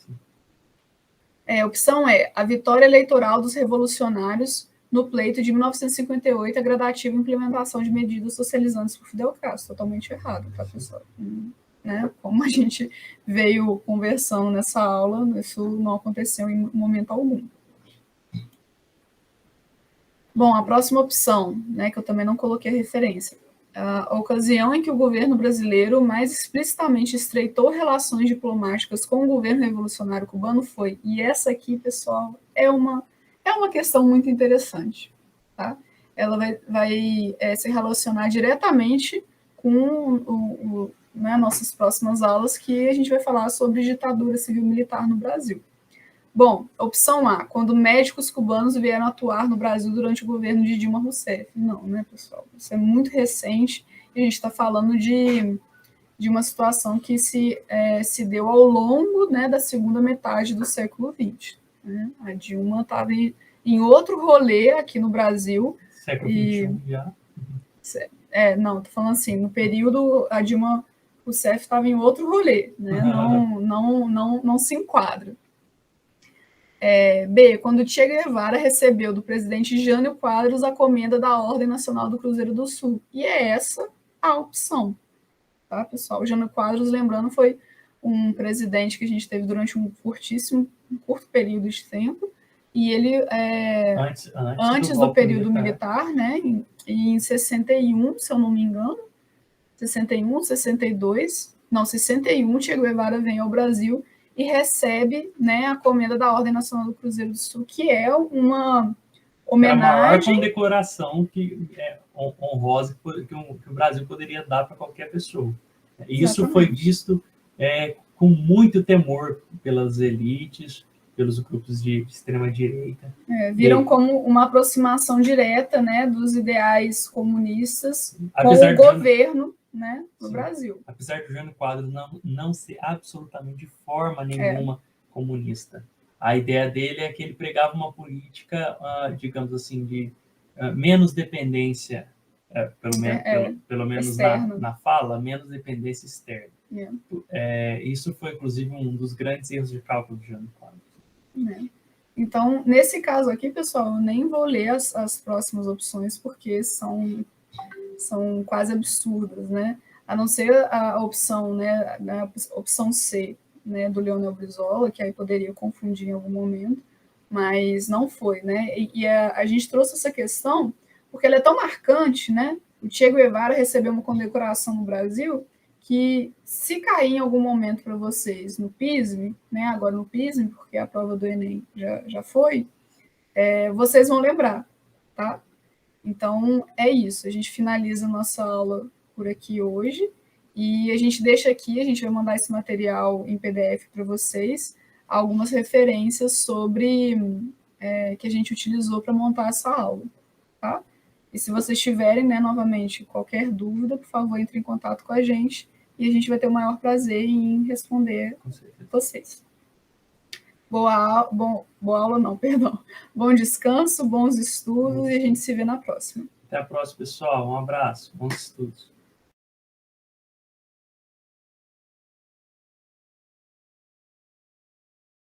Opção E, a vitória eleitoral dos revolucionários no pleito de 1958, a gradativa implementação de medidas socializantes por Fidel Castro. Totalmente errado, tá, pessoal? Né? Como a gente veio conversando nessa aula, isso não aconteceu em momento algum. Bom, a próxima opção, né, que eu também não coloquei a referência, a ocasião em que o governo brasileiro mais explicitamente estreitou relações diplomáticas com o governo revolucionário cubano foi, e essa aqui, pessoal, é uma questão muito interessante, tá? Ela vai se relacionar diretamente com né, nossas próximas aulas, que a gente vai falar sobre ditadura civil-militar no Brasil. Bom, opção A, quando médicos cubanos vieram atuar no Brasil durante o governo de Dilma Rousseff. Não, né, pessoal? Isso é muito recente e a gente está falando de uma situação que se deu ao longo, né, da segunda metade do século XX. Né? A Dilma estava em outro rolê aqui no Brasil. Século XXI já? Não, estou falando assim, no período a Dilma Rousseff estava em outro rolê, né? Não se enquadra. B, quando Che Guevara recebeu do presidente Jânio Quadros a comenda da Ordem Nacional do Cruzeiro do Sul. E é essa a opção, tá, pessoal? O Jânio Quadros, lembrando, foi um presidente que a gente teve durante um curto período de tempo, e ele, antes do período militar, né, em 61, se eu não me engano, 61, 62, não, 61, Che Guevara vem ao Brasil e recebe, né, a comenda da Ordem Nacional do Cruzeiro do Sul, que é uma homenagem... É a maior condecoração honrosa que o Brasil poderia dar para qualquer pessoa. Isso Exatamente. Foi visto com muito temor pelas elites, pelos grupos de extrema-direita. Viram como uma aproximação direta, né, dos ideais comunistas com o governo, né, no Brasil. Apesar de Jânio Quadros não ser absolutamente de forma nenhuma comunista. A ideia dele é que ele pregava uma política, digamos assim, de menos dependência, pelo menos na fala, menos dependência externa. Isso foi, inclusive, um dos grandes erros de cálculo de Jânio Quadros. Então, nesse caso aqui, pessoal, eu nem vou ler as próximas opções, porque são quase absurdas, né? A não ser a opção, né, a opção C, né, do Leonel Brizola, que aí poderia confundir em algum momento, mas não foi, né? E a gente trouxe essa questão porque ela é tão marcante, né? O Che Guevara recebeu uma condecoração no Brasil que, se cair em algum momento para vocês no PISM, né, agora no PISM, porque a prova do Enem já foi, vocês vão lembrar, tá? Então, é isso. A gente finaliza a nossa aula por aqui hoje e a gente deixa aqui, a gente vai mandar esse material em PDF para vocês, algumas referências sobre que a gente utilizou para montar essa aula, tá? E se vocês tiverem, né, novamente, qualquer dúvida, por favor, entre em contato com a gente e a gente vai ter o maior prazer em responder vocês. Boa aula não, perdão. Bom descanso, bons estudos e a gente se vê na próxima. Até a próxima, pessoal. Um abraço. Bons estudos.